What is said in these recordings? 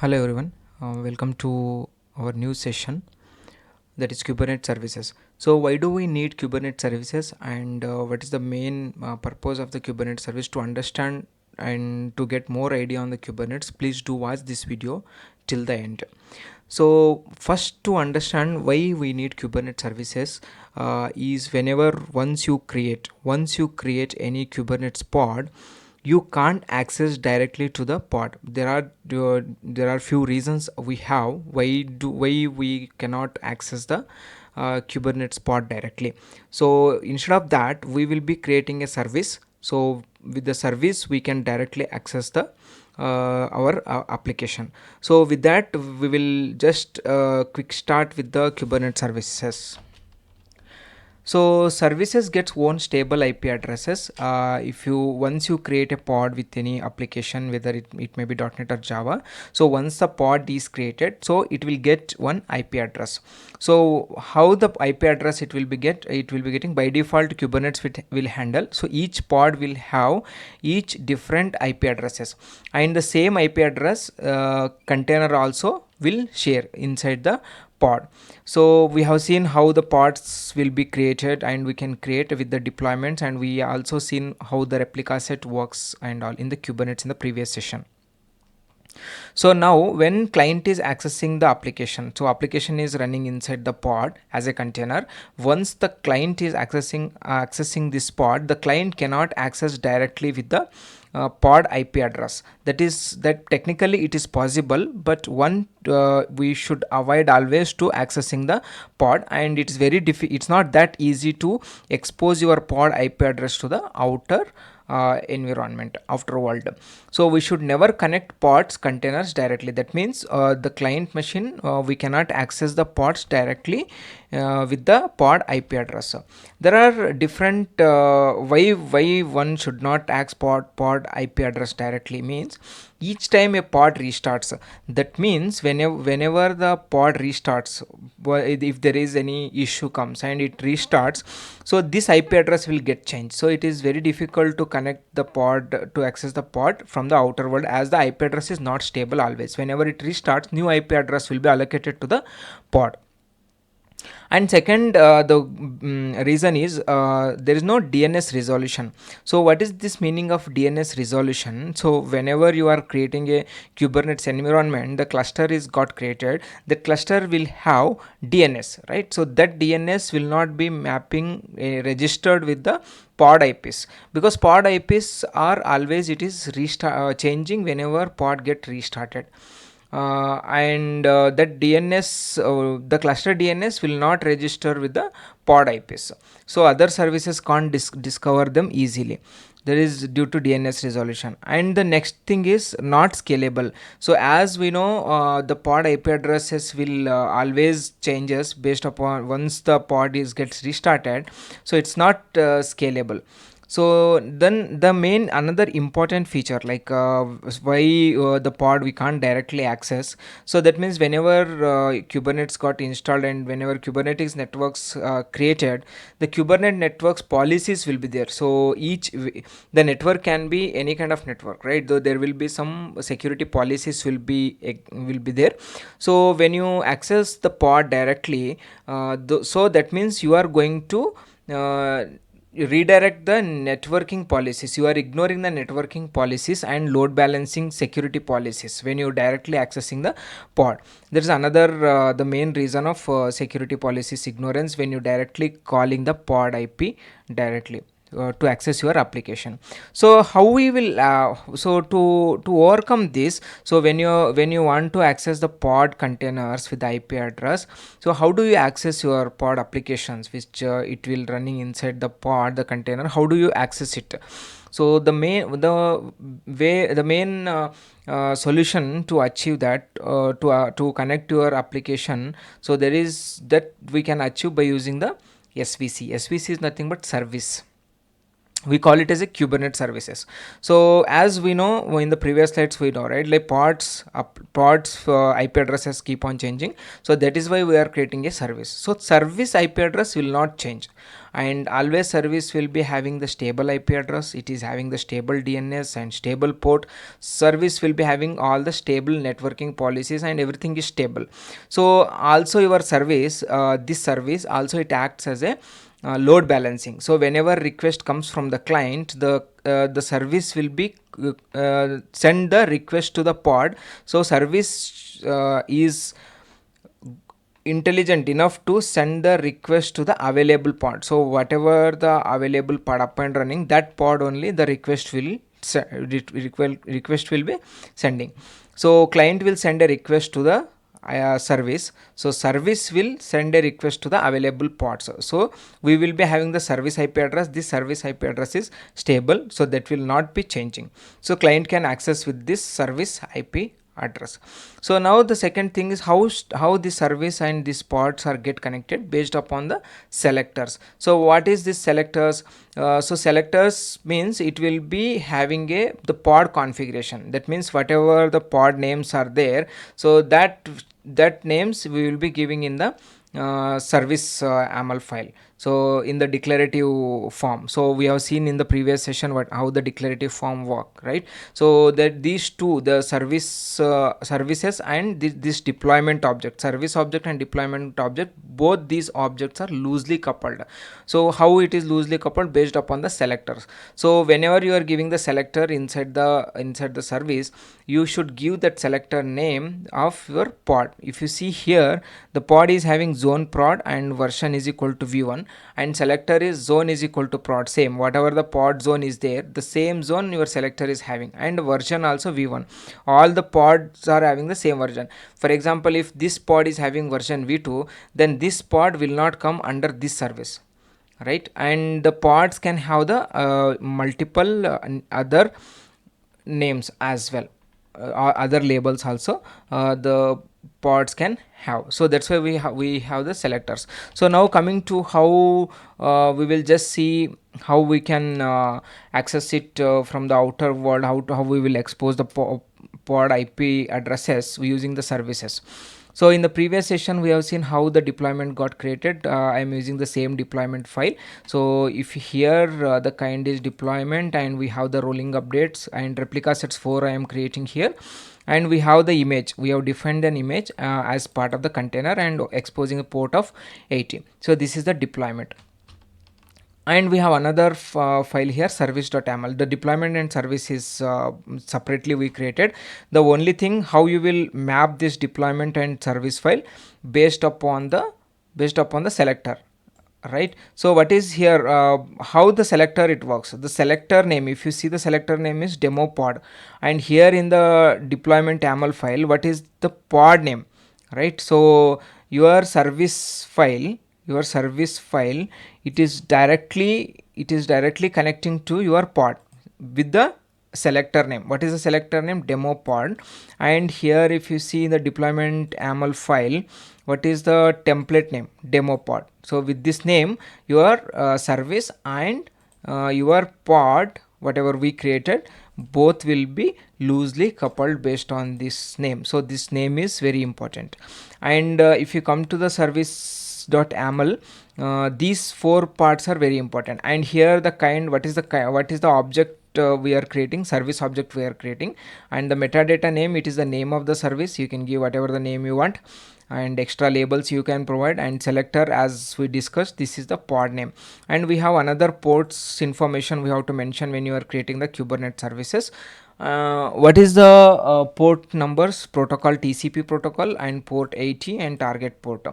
Hello everyone, welcome to our new session, that is Kubernetes services. So why do we need Kubernetes services, and what is the main purpose of the Kubernetes service? To understand and to get more idea on the Kubernetes, please do watch this video till the end. So first, to understand why we need Kubernetes services, is whenever once you create any Kubernetes pod, you can't access directly to the pod. There are few reasons we have why we cannot access the Kubernetes pod directly. So instead of that, we will be creating a service. So with the service, we can directly access the our application. So with that, we will just quick start with the Kubernetes services. So services gets own stable IP addresses. If you once you create a pod with any application, whether it may be .NET or Java, so once the pod is created, so it will get one IP address. So how the IP address it will be getting by default, Kubernetes will handle. So each pod will have each different IP addresses, and the same IP address container also will share inside the pod. So we have seen how the pods will be created, and we can create with the deployments, and we also seen how the replica set works and all in the Kubernetes in the previous session. So now when client is accessing the application, so application is running inside the pod as a container. Once the client is accessing this pod, the client cannot access directly with the pod IP address. That technically it is possible, but we should avoid always to accessing the pod, and it's not that easy to expose your pod IP address to the outer environment, after world. So we should never connect pods containers directly. That means the client machine, we cannot access the pods directly with the pod IP address. There are different why one should not access pod IP address directly. Means each time a pod restarts, that means whenever the pod restarts, if there is any issue comes and it restarts, so this IP address will get changed. So it is very difficult to connect the pod to access the pod from the outer world, as the IP address is not stable always. Whenever it restarts, new IP address will be allocated to the pod. And second, the reason is there is no DNS resolution. So what is this meaning of DNS resolution? So whenever you are creating a Kubernetes environment, the cluster is got created, that cluster will have DNS, right? So that DNS will not be mapping registered with the pod IPs, because pod IPs are always it is changing whenever pod get restarted. And that DNS, the cluster DNS will not register with the pod IPs. So other services can't discover them easily. That is due to DNS resolution. And the next thing is not scalable. So as we know, the pod IP addresses will always changes based upon once the pod gets restarted. So it's not scalable. So then the main another important feature, like why the pod we can't directly access. So that means whenever Kubernetes got installed and whenever Kubernetes networks created, the Kubernetes networks policies will be there. So the network can be any kind of network, right? Though there will be some security policies will be there. So when you access the pod directly, so that means you are going to redirect the networking policies. You are ignoring the networking policies and load balancing security policies when you directly accessing the pod. There is another the main reason of security policies ignorance when you directly calling the pod IP directly to access your application. So how we will so to overcome this, so when you want to access the pod containers with the IP address, so how do you access your pod applications which it will running inside the pod, the container? How do you access it? So the main solution to achieve that, to connect your application, so there is that we can achieve by using the SVC. SVC is nothing but service. we call it as a Kubernetes services. So as we know in the previous slides, we know, right, like pods IP addresses keep on changing. So that is why we are creating a service. So service IP address will not change, and always service will be having the stable IP address. It is having the stable DNS and stable port. Service will be having all the stable networking policies, and everything is stable. So also your service, this service also, it acts as a load balancing. So whenever request comes from the client, the service will be send the request to the pod. So service is intelligent enough to send the request to the available pod. So whatever the available pod up and running, that pod only the request will request will be sending. So client will send a request to the service. So service will send a request to the available pods. So we will be having the service IP address. This service IP address is stable, so that will not be changing. So client can access with this service IP address. So now the second thing is how the service and these pods are get connected based upon the selectors. So what is this selectors? So selectors means it will be having the pod configuration. That means whatever the pod names are there, so that names we will be giving in the service YAML file. So in the declarative form. So we have seen in the previous session how the declarative form work, right? So that these two, the services and this deployment object, service object and deployment object, both these objects are loosely coupled. So how it is loosely coupled? Based upon the selectors. So whenever you are giving the selector inside the service, you should give that selector name of your pod. If you see here, the pod is having zone prod and version is equal to v1, and selector is zone is equal to prod. Same, whatever the pod zone is there, the same zone your selector is having, and version also v1. All the pods are having the same version. For example, if this pod is having version v2, then this pod will not come under this service, right? And the pods can have the multiple other names as well, other labels also the pods can have. So that's why we have the selectors. So now coming to how we will just see how we can access it from the outer world, how we will expose the pod IP addresses using the services. So in the previous session we have seen how the deployment got created. I am using the same deployment file. So if here the kind is deployment, and we have the rolling updates and replica sets 4 I am creating here, and we have the image. We have defined an image as part of the container and exposing a port of 80. So this is the deployment. And we have another file here, service.yaml. The deployment and service is separately we created. The only thing, how you will map this deployment and service file based upon the selector, right? So what is here, how the selector it works? The selector name, if you see, the selector name is demo pod, and here in the deployment YAML file, what is the pod name, right? So your service file, it is directly connecting to your pod with the selector name. What is the selector name? Demo pod. And here if you see the deployment YAML file, what is the template name? Demo pod. So with this name, your service and your pod, whatever we created, both will be loosely coupled based on this name. So this name is very important. And if you come to the service.yaml, these 4 parts are very important. And here the kind, what is the object we are creating? Service object we are creating. And the metadata name, it is the name of the service. You can give whatever the name you want, and extra labels you can provide. And selector, as we discussed, this is the pod name. And we have another ports information we have to mention when you are creating the Kubernetes services. What is the port numbers? Protocol, TCP protocol, and port 80 and target port.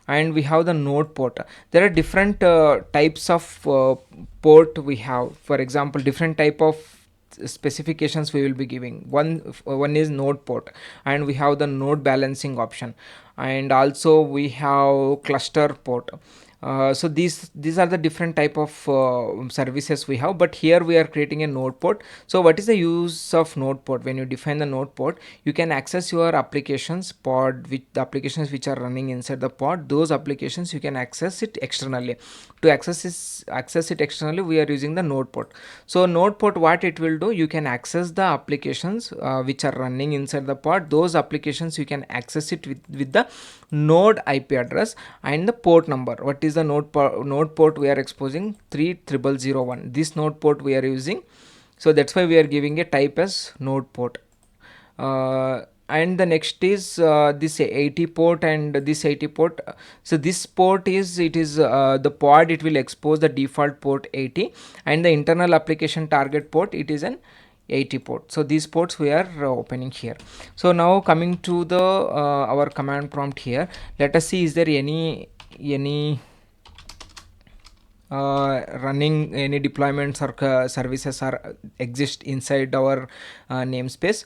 And we have the NodePort. There are different types of port we have. For example, different type of specifications we will be giving. One is NodePort, and we have the node balancing option, and also we have cluster port. So these are the different type of services we have, but here we are creating a node port. So what is the use of node port? When you define the node port, you can access your applications pod, with the applications which are running inside the pod. Those applications you can access it externally. To access it externally, we are using the node port. So node port, what it will do, you can access the applications which are running inside the pod. Those applications you can access it with the node IP address and the port number. What is the node port we are exposing? 30001. This node port we are using, so that's why we are giving a type as node port. And the next is this 80 port and this 80 port. So this port is, it is the pod, it will expose the default port 80, and the internal application target port, it is an 80 port. So these ports we are opening here. So now coming to the our command prompt here, let us see, is there any running any deployments or services are exist inside our namespace.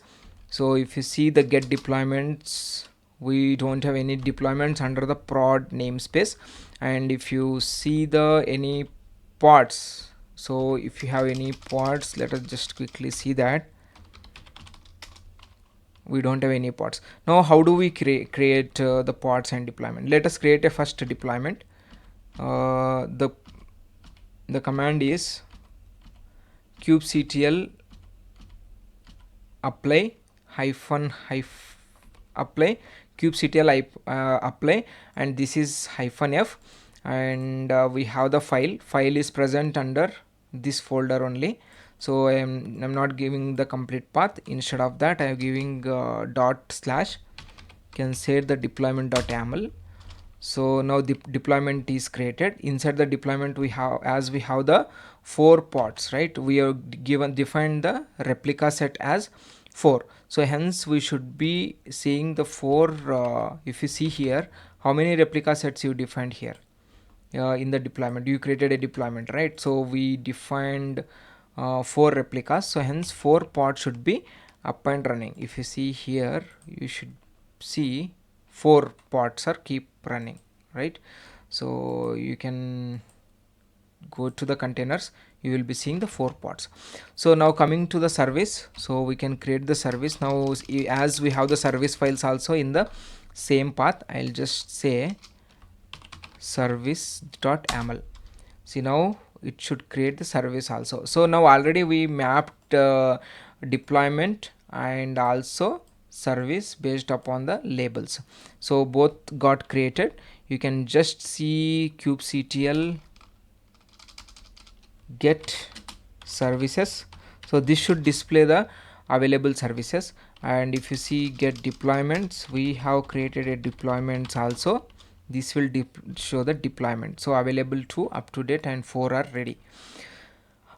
So if you see the get deployments, we don't have any deployments under the prod namespace. And if you see the any pods, so if you have any pods, let us just quickly see that we don't have any pods. Now how do we create the pods and deployment? Let us create a first deployment. The command is kubectl apply apply kubectl apply, and this is -f, and we have the file is present under this folder only. So I'm not giving the complete path. Instead of that, I am giving /, can say the deployment.yaml. So now the deployment is created. Inside the deployment, we have, as we have the 4 pods, right? We are defined the replica set as 4. So hence we should be seeing the 4. If you see here, how many replica sets you defined here in the deployment? You created a deployment, right? So we defined 4 replicas. So hence 4 pods should be up and running. If you see here, you should see 4 pods are keep running, right? So you can go to the containers, you will be seeing the 4 pods. So now coming to the service, so we can create the service. Now as we have the service files also in the same path, I'll just say service.yaml. see, now it should create the service also. So now already we mapped deployment and also service based upon the labels. So both got created. You can just see kubectl get services. So this should display the available services. And if you see get deployments, we have created a deployments also. This will show the deployment. So available 2, up to date, and 4 are ready.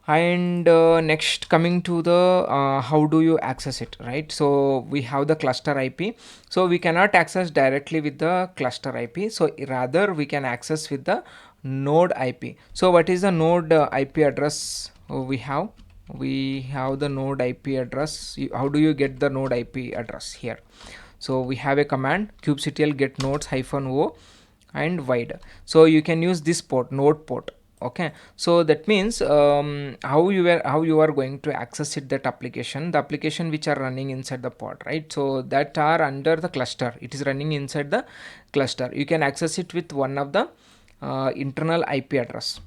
And next, coming to the how do you access it, right? So we have the cluster IP. So we cannot access directly with the cluster IP. So rather we can access with the node IP. So what is the node IP address we have? We have the node IP address. How do you get the node IP address here? So we have a command kubectl get nodes -o and wide. So you can use this port, node port. Okay, so that means how you are going to access it, that application, the application which are running inside the pod, right? So that are under the cluster, it is running inside the cluster. You can access it with one of the internal IP address.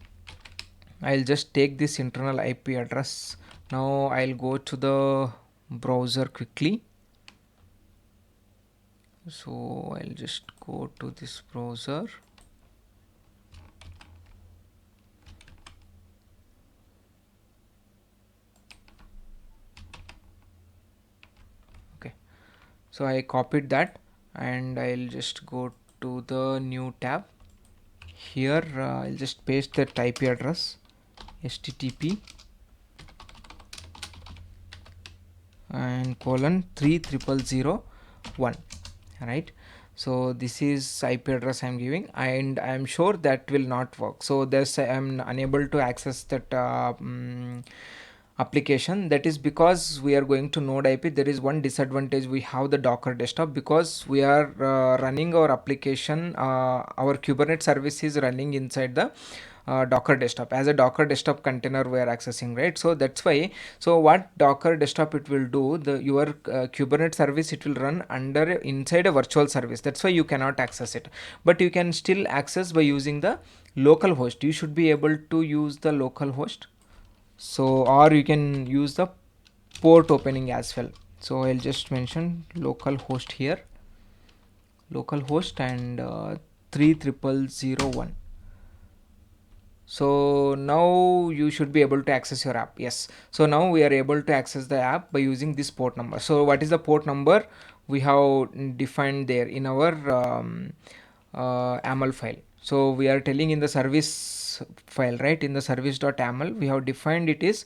I'll just take this internal IP address. Now I'll go to the browser quickly. So I'll just go to this browser. Okay, so I copied that and I'll just go to the new tab. Here I'll just paste that IP address, http and colon 30001, right? So this is IP address I'm giving, and I'm sure that will not work. So this I'm unable to access that application. That is because we are going to node IP. There is one disadvantage: we have the Docker desktop, because we are running our application, our Kubernetes service is running inside the Docker desktop. As a Docker desktop container we are accessing, right? So that's why, so what Docker desktop it will do, the your Kubernetes service, it will run under inside a virtual service. That's why you cannot access it, but you can still access by using the local host. You should be able to use the local host. So, or you can use the port opening as well. So I'll just mention local host here, local host, and 30001. So now you should be able to access your app. Yes, so now we are able to access the app by using this port number. So what is the port number? We have defined there in our YAML file. So we are telling in the service file, right? In the service.yaml we have defined it is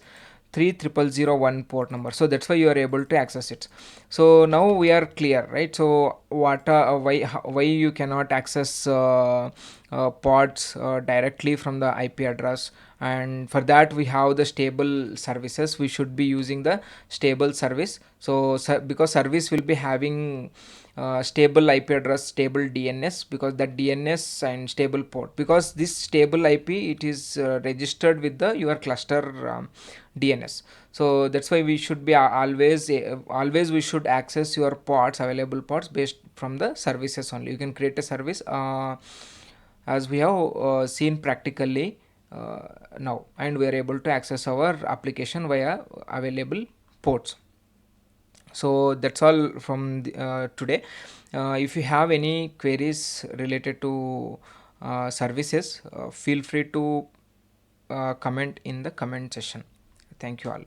30001 port number. So that's why you are able to access it. So now we are clear, right? So what why you cannot access pods directly from the IP address, and for that we have the stable services. We should be using the stable service. So because service will be having stable IP address, stable DNS, because that DNS and stable port, because this stable IP it is registered with the your cluster DNS. So that's why we should be always we should access your pods, available pods, based from the services only. You can create a service as we have seen practically now, and we are able to access our application via available ports. So that's all from today. If you have any queries related to services, feel free to comment in the comment section. Thank you all.